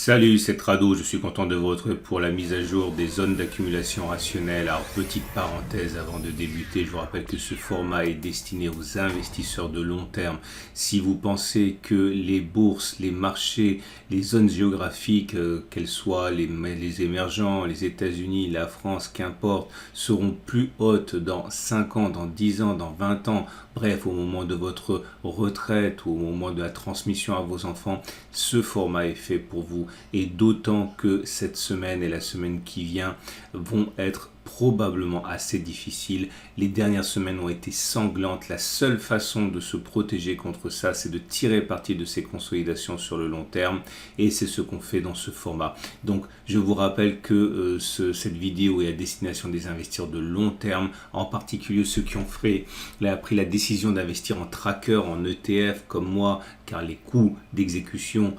Salut, c'est Trado, je suis content de vous retrouver pour la mise à jour des zones d'accumulation rationnelle. Alors, petite parenthèse avant de débuter, je vous rappelle que ce format est destiné aux investisseurs de long terme. Si vous pensez que les bourses, les marchés, les zones géographiques, qu'elles soient les émergents, les États-Unis, la France, qu'importe, seront plus hautes dans 5 ans, dans 10 ans, dans 20 ans, bref, au moment de votre retraite ou au moment de la transmission à vos enfants, ce format est fait pour vous. Et d'autant que cette semaine et la semaine qui vient vont être probablement assez difficiles. Les dernières semaines ont été sanglantes. La seule façon de se protéger contre ça, c'est de tirer parti de ces consolidations sur le long terme. Et c'est ce qu'on fait dans ce format. Donc, je vous rappelle que cette vidéo est à destination des investisseurs de long terme, en particulier ceux qui ont pris la décision d'investir en tracker, en ETF, comme moi, car les coûts d'exécution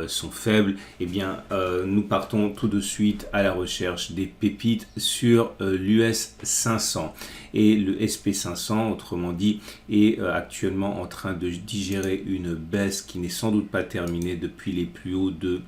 sont faibles. Eh bien, nous partons tout de suite à la recherche des pépites sur l'US 500. Et le SP500, autrement dit, est actuellement en train de digérer une baisse qui n'est sans doute pas terminée depuis les plus hauts de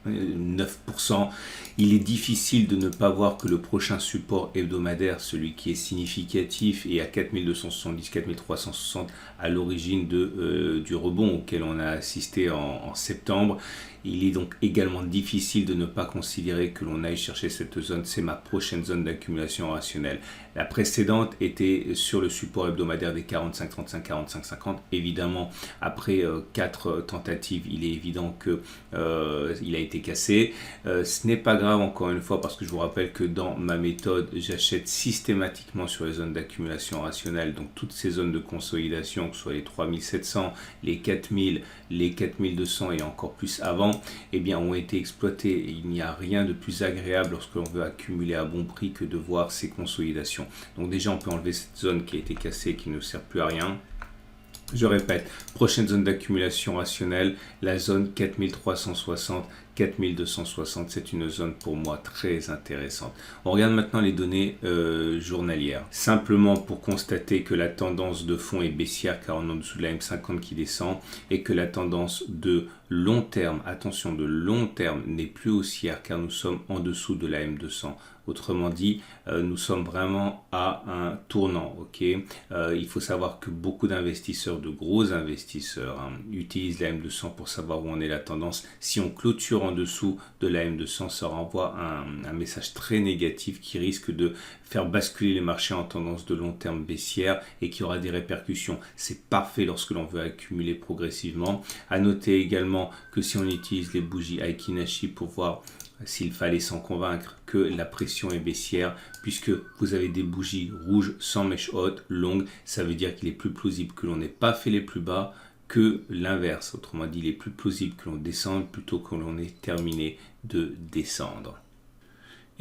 9%. Il est difficile de ne pas voir que le prochain support hebdomadaire, celui qui est significatif et à 4270, 4360 à l'origine du rebond auquel on a assisté en septembre, il est donc également difficile de ne pas considérer que l'on aille chercher cette zone. C'est ma prochaine zone d'accumulation rationnelle. La précédente était sur le support hebdomadaire des 45, 35, 45, 50. Évidemment, après 4 tentatives, il est évident que il a été cassé. Ce n'est pas grave encore une fois parce que je vous rappelle que dans ma méthode, j'achète systématiquement sur les zones d'accumulation rationnelle, donc toutes ces zones de consolidation, que ce soit les 3700, les 4000, les 4200 et encore plus avant, eh bien, ont été exploitées. Et il n'y a rien de plus agréable lorsque l'on veut accumuler à bon prix que de voir ces consolidations. Donc déjà, on peut enlever cette zone qui a été cassée, qui ne sert plus à rien. Je répète, prochaine zone d'accumulation rationnelle, la zone 4360, 4260, c'est une zone pour moi très intéressante. On regarde maintenant les données journalières. Simplement pour constater que la tendance de fond est baissière car on est en dessous de la M50 qui descend et que la tendance de long terme, attention de long terme, n'est plus haussière car nous sommes en dessous de la M200. Autrement dit, nous sommes vraiment à un tournant. Il faut savoir que beaucoup d'investisseurs, de gros investisseurs, utilisent la M200 pour savoir où en est la tendance. Si on clôture en dessous de la M200, ça renvoie un message très négatif qui risque de faire basculer les marchés en tendance de long terme baissière et qui aura des répercussions. C'est parfait lorsque l'on veut accumuler progressivement. À noter également que si on utilise les bougies Aiki Nashi pour voir s'il fallait s'en convaincre que la pression est baissière, puisque vous avez des bougies rouges sans mèche haute, longue, ça veut dire qu'il est plus plausible que l'on n'ait pas fait les plus bas que l'inverse. Autrement dit, il est plus plausible que l'on descende plutôt que l'on ait terminé de descendre.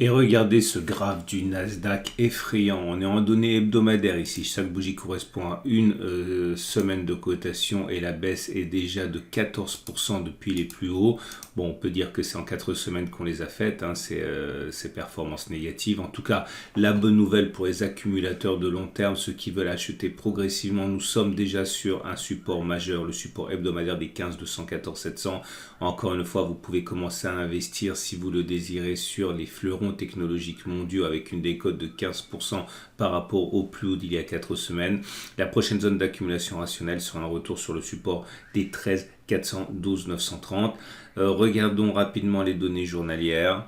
Et regardez ce graphe du Nasdaq effrayant. On est en données hebdomadaires ici. Chaque bougie correspond à une semaine de cotation et la baisse est déjà de 14% depuis les plus hauts. Bon, on peut dire que c'est en 4 semaines qu'on les a faites, ces performances négatives. En tout cas, la bonne nouvelle pour les accumulateurs de long terme, ceux qui veulent acheter progressivement, nous sommes déjà sur un support majeur, le support hebdomadaire des 15 214 700. Encore une fois, vous pouvez commencer à investir si vous le désirez sur les fleurons technologiques mondiaux avec une décote de 15% par rapport au plus haut d'il y a 4 semaines. La prochaine zone d'accumulation rationnelle sera un retour sur le support des 13 412 930. Regardons rapidement les données journalières.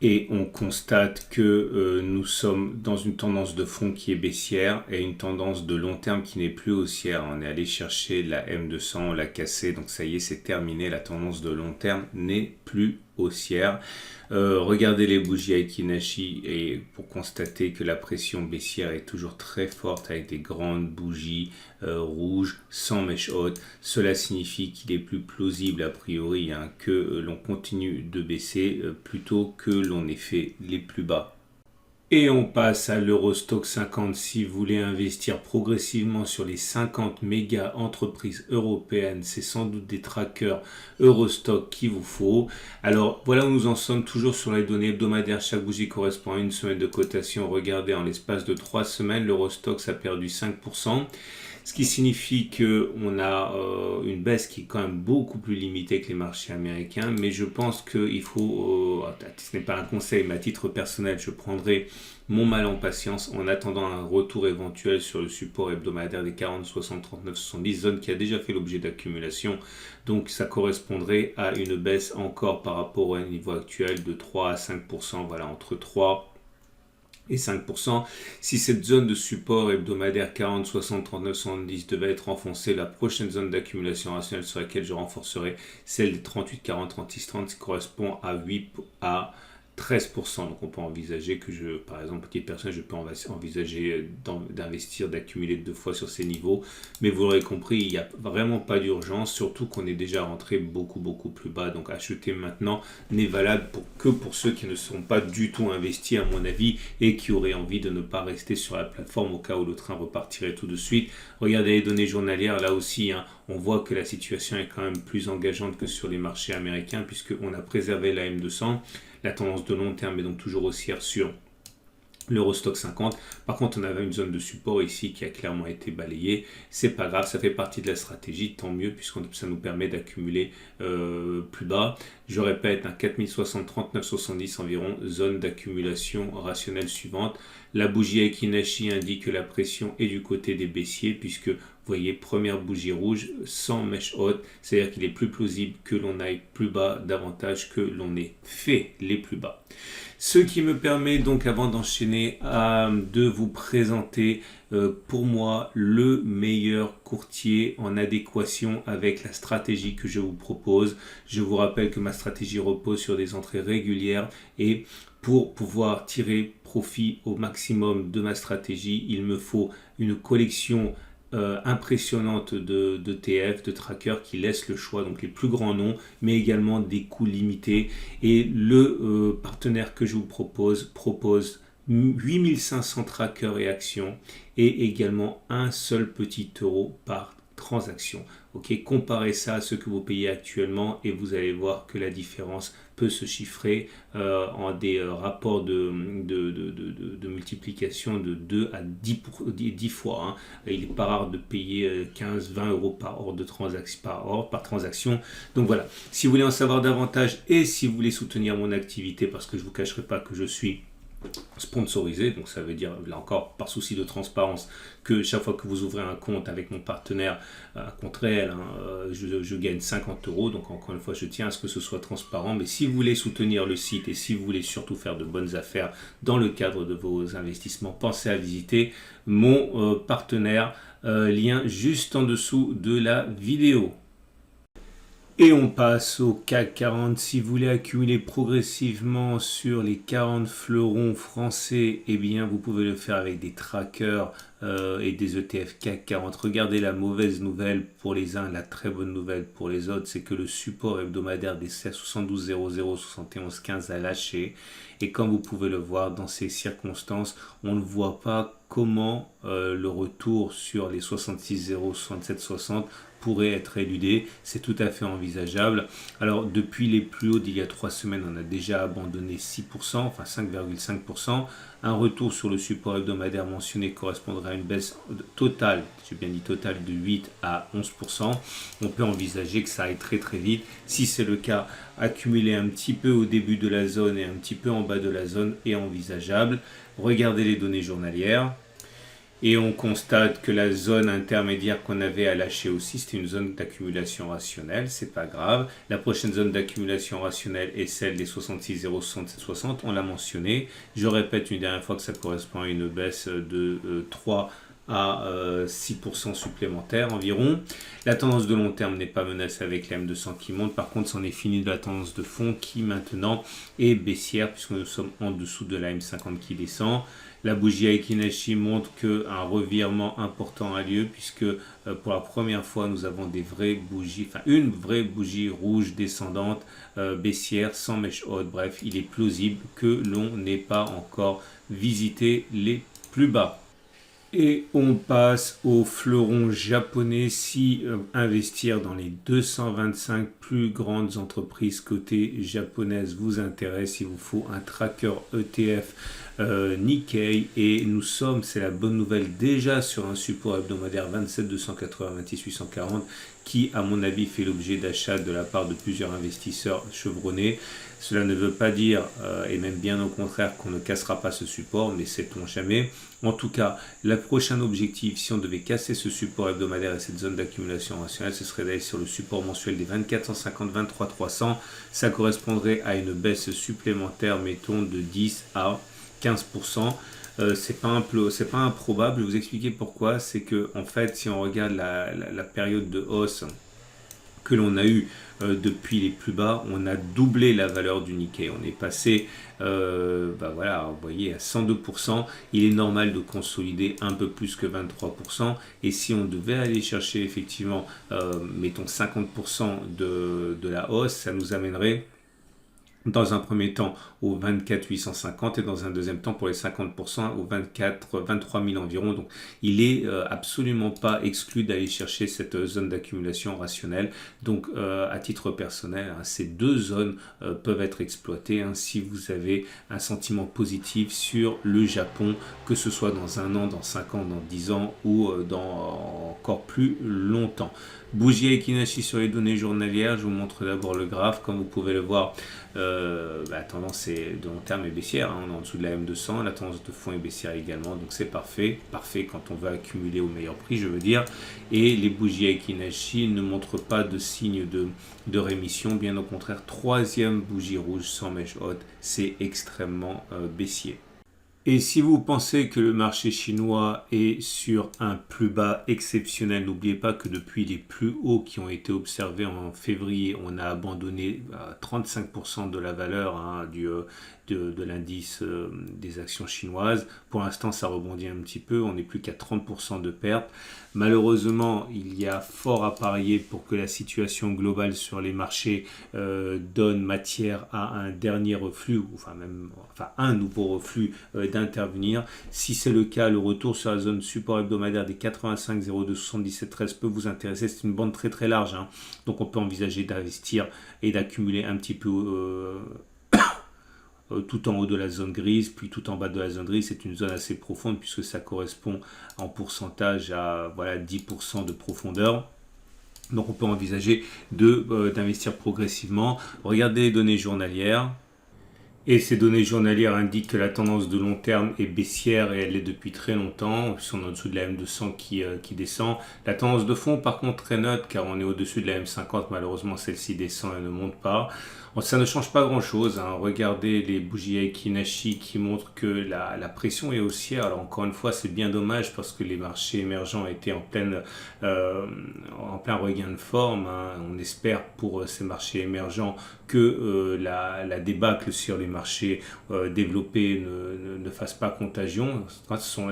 Et on constate que nous sommes dans une tendance de fond qui est baissière et une tendance de long terme qui n'est plus haussière. On est allé chercher la M200, on l'a cassée, donc ça y est, c'est terminé. La tendance de long terme n'est plus haussière. Regardez les bougies Aiki Nashi et pour constater que la pression baissière est toujours très forte avec des grandes bougies rouges sans mèche haute. Cela signifie qu'il est plus plausible a priori que l'on continue de baisser plutôt que l'on ait fait les plus bas. Et on passe à l'Eurostock 50 si vous voulez investir progressivement sur les 50 méga entreprises européennes. C'est sans doute des trackers Eurostock qu'il vous faut. Alors voilà où nous en sommes toujours sur les données hebdomadaires. Chaque bougie correspond à une semaine de cotation. Regardez, en l'espace de 3 semaines, l'Eurostock a perdu 5%. ce qui signifie qu'on a une baisse qui est quand même beaucoup plus limitée que les marchés américains, mais je pense qu'il faut, ce n'est pas un conseil, mais à titre personnel, je prendrai mon mal en patience en attendant un retour éventuel sur le support hebdomadaire des 40, 60, 39, 70, zone qui a déjà fait l'objet d'accumulation. Donc ça correspondrait à une baisse encore par rapport au niveau actuel de 3 à 5%, voilà, entre 3 et 5%. Si cette zone de support hebdomadaire 40, 60, 39, 70 devait être renforcée, la prochaine zone d'accumulation rationnelle sur laquelle je renforcerai celle des 38, 40, 36, 30 qui correspond à 8 à 13%. Donc on peut envisager que par exemple, petite personne, je peux envisager d'investir, d'accumuler 2 fois sur ces niveaux. Mais vous l'aurez compris, il n'y a vraiment pas d'urgence, surtout qu'on est déjà rentré beaucoup plus bas. Donc acheter maintenant n'est valable que pour ceux qui ne sont pas du tout investis à mon avis et qui auraient envie de ne pas rester sur la plateforme au cas où le train repartirait tout de suite. Regardez les données journalières, là aussi, on voit que la situation est quand même plus engageante que sur les marchés américains puisqu'on a préservé la M200. La tendance de long terme est donc toujours haussière sur l'Eurostock 50. Par contre, on avait une zone de support ici qui a clairement été balayée. C'est pas grave, ça fait partie de la stratégie, tant mieux, puisque ça nous permet d'accumuler plus bas. Je répète, 4060, 3970 environ, zone d'accumulation rationnelle suivante. La bougie Aiki-Nashi indique que la pression est du côté des baissiers, puisque vous voyez, première bougie rouge sans mèche haute, c'est-à-dire qu'il est plus plausible que l'on aille plus bas davantage que l'on ait fait les plus bas. Ce qui me permet donc, avant d'enchaîner, de vous présenter pour moi le meilleur courtier en adéquation avec la stratégie que je vous propose. Je vous rappelle que ma stratégie repose sur des entrées régulières et pour pouvoir tirer profit au maximum de ma stratégie, il me faut une collection impressionnante d'ETF, de trackers qui laissent le choix, donc les plus grands noms, mais également des coûts limités. Et le partenaire que je vous propose 8500 trackers et actions et également un seul petit euro par transaction. Ok, comparez ça à ce que vous payez actuellement et vous allez voir que la différence peut se chiffrer en des rapports de multiplication de 2 à 10 fois. Hein. Il n'est pas rare de payer 15-20 euros par ordre de par transaction. Donc voilà, si vous voulez en savoir davantage et si vous voulez soutenir mon activité, parce que je ne vous cacherai pas que je suis sponsorisé, donc ça veut dire là encore par souci de transparence que chaque fois que vous ouvrez un compte avec mon partenaire, un compte réel, je gagne 50 euros, donc encore une fois je tiens à ce que ce soit transparent. Mais si vous voulez soutenir le site et si vous voulez surtout faire de bonnes affaires dans le cadre de vos investissements, pensez à visiter mon partenaire, lien juste en dessous de la vidéo. Et on passe au CAC 40. Si vous voulez accumuler progressivement sur les 40 fleurons français, eh bien vous pouvez le faire avec des trackers et des ETF CAC 40. Regardez la mauvaise nouvelle pour les uns, la très bonne nouvelle pour les autres, c'est que le support hebdomadaire des 72,00, 71,15 a lâché. Et comme vous pouvez le voir dans ces circonstances, on ne voit pas comment le retour sur les 66,0, 67,60 pourrait être éludé. C'est tout à fait envisageable. Alors depuis les plus hauts d'il y a 3 semaines, on a déjà abandonné 6%, enfin 5,5%. Un retour sur le support hebdomadaire mentionné correspondrait à une baisse totale, j'ai bien dit totale, de 8 à 11%. On peut envisager que ça aille très vite. Si c'est le cas, accumuler un petit peu au début de la zone et un petit peu en bas de la zone est envisageable. Regardez les données journalières. Et on constate que la zone intermédiaire qu'on avait à lâcher aussi, c'était une zone d'accumulation rationnelle, c'est pas grave. La prochaine zone d'accumulation rationnelle est celle des 66,0, 67,60, on l'a mentionné. Je répète une dernière fois que ça correspond à une baisse de 3 à 6% supplémentaire environ. La tendance de long terme n'est pas menacée avec la M200 qui monte. Par contre, c'en est fini de la tendance de fond qui maintenant est baissière puisque nous sommes en dessous de la M50 qui descend. La bougie Aiki-Nashi montre qu'un revirement important a lieu puisque pour la première fois nous avons des vraies bougies, enfin une vraie bougie rouge descendante baissière sans mèche haute. Bref, il est plausible que l'on n'ait pas encore visité les plus bas. Et on passe au fleuron japonais. Si investir dans les 225 plus grandes entreprises cotées japonaises vous intéresse, il vous faut un tracker ETF Nikkei. Et nous sommes, c'est la bonne nouvelle, déjà sur un support hebdomadaire 27 280 26 840 qui, à mon avis, fait l'objet d'achats de la part de plusieurs investisseurs chevronnés. Cela ne veut pas dire, et même bien au contraire, qu'on ne cassera pas ce support, mais sait-on jamais. En tout cas, le prochain objectif, si on devait casser ce support hebdomadaire et cette zone d'accumulation rationnelle, ce serait d'aller sur le support mensuel des 24 150, 23 300. Ça correspondrait à une baisse supplémentaire, mettons, de 10 à 15%. C'est pas improbable. Je vais vous expliquer pourquoi. C'est que, en fait, si on regarde la période de hausse que l'on a eu depuis les plus bas, on a doublé la valeur du Nikkei. On est passé voilà, vous voyez, à 102%. Il est normal de consolider un peu plus que 23%. Et si on devait aller chercher effectivement, mettons 50% de la hausse, ça nous amènerait dans un premier temps aux 24 850 et dans un deuxième temps pour les 50% aux 23 000 environ. Donc il est absolument pas exclu d'aller chercher cette zone d'accumulation rationnelle. Donc à titre personnel, ces deux zones peuvent être exploitées si vous avez un sentiment positif sur le Japon, que ce soit dans un an, dans 5 ans, dans 10 ans ou dans encore plus longtemps. Bougie Ekinashi sur les données journalières, je vous montre d'abord le graphe. Comme vous pouvez le voir, la tendance de long terme est baissière, on est en dessous de la M200, la tendance de fond est baissière également, donc c'est parfait quand on veut accumuler au meilleur prix, je veux dire. Et les bougies Ekinashi ne montrent pas de signe de rémission, bien au contraire, troisième bougie rouge sans mèche haute, c'est extrêmement baissier. Et si vous pensez que le marché chinois est sur un plus bas exceptionnel, n'oubliez pas que depuis les plus hauts qui ont été observés en février, on a abandonné 35% de la valeur de l'indice des actions chinoises. Pour l'instant, ça rebondit un petit peu, on n'est plus qu'à 30% de perte. Malheureusement, il y a fort à parier pour que la situation globale sur les marchés donne matière à un dernier reflux, un nouveau reflux d'intervenir. Si c'est le cas, le retour sur la zone support hebdomadaire des 85 02 77 13 peut vous intéresser. C'est une bande très très large, donc on peut envisager d'investir et d'accumuler un petit peu tout en haut de la zone grise, puis tout en bas de la zone grise. C'est une zone assez profonde puisque ça correspond en pourcentage à 10% de profondeur. Donc on peut envisager d'investir progressivement. Regardez les données journalières. Et ces données journalières indiquent que la tendance de long terme est baissière et elle l'est depuis très longtemps. Ils sont en dessous de la M200 qui descend. La tendance de fond par contre très neutre car on est au-dessus de la M50. Malheureusement celle-ci descend et ne monte pas. Ça ne change pas grand-chose. Regardez les bougies Ekinashi qui montrent que la pression est haussière. Alors encore une fois, c'est bien dommage parce que les marchés émergents étaient en plein regain de forme. On espère pour ces marchés émergents que la débâcle sur les marchés développés ne fasse pas contagion.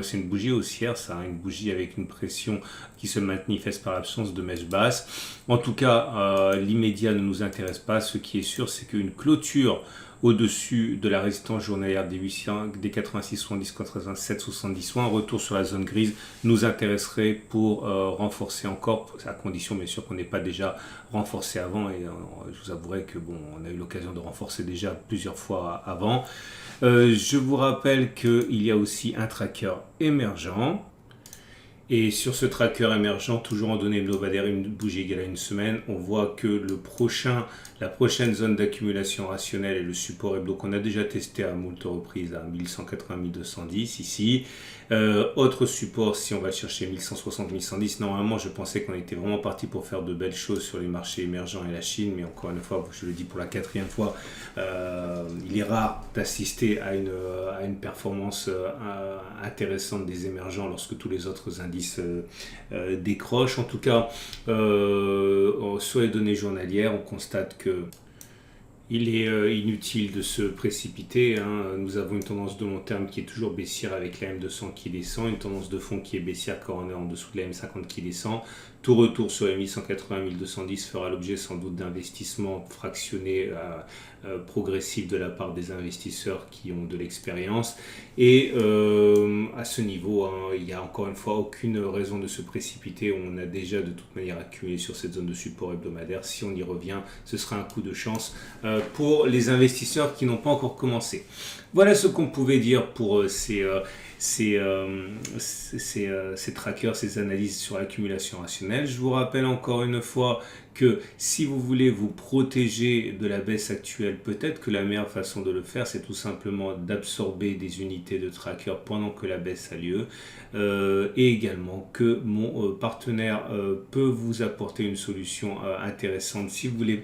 C'est une bougie haussière, une bougie avec une pression qui se manifeste par l'absence de mèche basse. En tout cas, l'immédiat ne nous intéresse pas. Ce qui est sûr, c'est qu'une clôture au-dessus de la résistance journalière des 86, 70, 87, 70, soit un retour sur la zone grise nous intéresserait pour renforcer encore, à condition bien sûr qu'on n'ait pas déjà renforcé avant, et je vous avouerai que on a eu l'occasion de renforcer déjà plusieurs fois avant. Je vous rappelle qu'il y a aussi un tracker émergent. Et sur ce tracker émergent, toujours en données hebdomadaires, une bougie égale à une semaine, on voit que la prochaine zone d'accumulation rationnelle est le support hebdo qu'on a déjà testé à moult reprises à 1180, 1210 ici. Autre support, si on va chercher 1160, 1110, normalement je pensais qu'on était vraiment parti pour faire de belles choses sur les marchés émergents et la Chine, mais encore une fois, je le dis pour la quatrième fois, il est rare d'assister à une performance intéressante des émergents lorsque tous les autres indices décrochent. En tout cas, sur les données journalières, on constate que il est inutile de se précipiter. Nous avons une tendance de long terme qui est toujours baissière avec la M200 qui descend, une tendance de fond qui est baissière quand on est en dessous de la M50 qui descend. Tout retour sur les 1180-1210 fera l'objet sans doute d'investissements fractionnés progressifs de la part des investisseurs qui ont de l'expérience. Et à ce niveau, hein, il n'y a encore une fois aucune raison de se précipiter. On a déjà de toute manière accumulé sur cette zone de support hebdomadaire. Si on y revient, ce sera un coup de chance pour les investisseurs qui n'ont pas encore commencé. Voilà ce qu'on pouvait dire pour ces trackers, ces analyses sur l'accumulation rationnelle. Je vous rappelle encore une fois que si vous voulez vous protéger de la baisse actuelle, peut-être que la meilleure façon de le faire, c'est tout simplement d'absorber des unités de tracker pendant que la baisse a lieu, et également que mon partenaire peut vous apporter une solution intéressante si vous voulez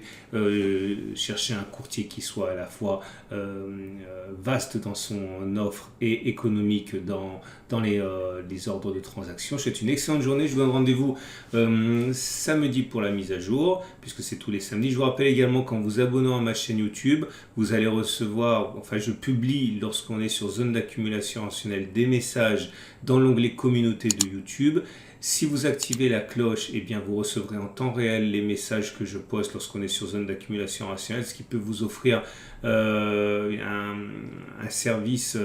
chercher un courtier qui soit à la fois vaste dans son offre et économique dans les ordres de transaction. Je vous souhaite une excellente journée. Je vous donne rendez-vous samedi pour la mise à jour, puisque c'est tous les samedis. Je vous rappelle également qu'en vous abonnant à ma chaîne YouTube, vous allez recevoir, enfin je publie lorsqu'on est sur zone d'accumulation rationnelle des messages dans l'onglet communauté de YouTube. Si vous activez la cloche, eh bien vous recevrez en temps réel les messages que je poste lorsqu'on est sur zone d'accumulation rationnelle, ce qui peut vous offrir un service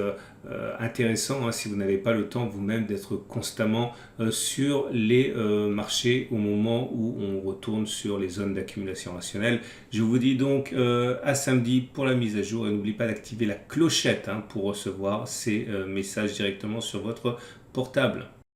intéressant hein, si vous n'avez pas le temps vous-même d'être constamment sur les marchés au moment où on retourne sur les zones d'accumulation rationnelle. Je vous dis donc à samedi pour la mise à jour et n'oubliez pas d'activer la clochette hein, pour recevoir ces messages directement sur votre portable.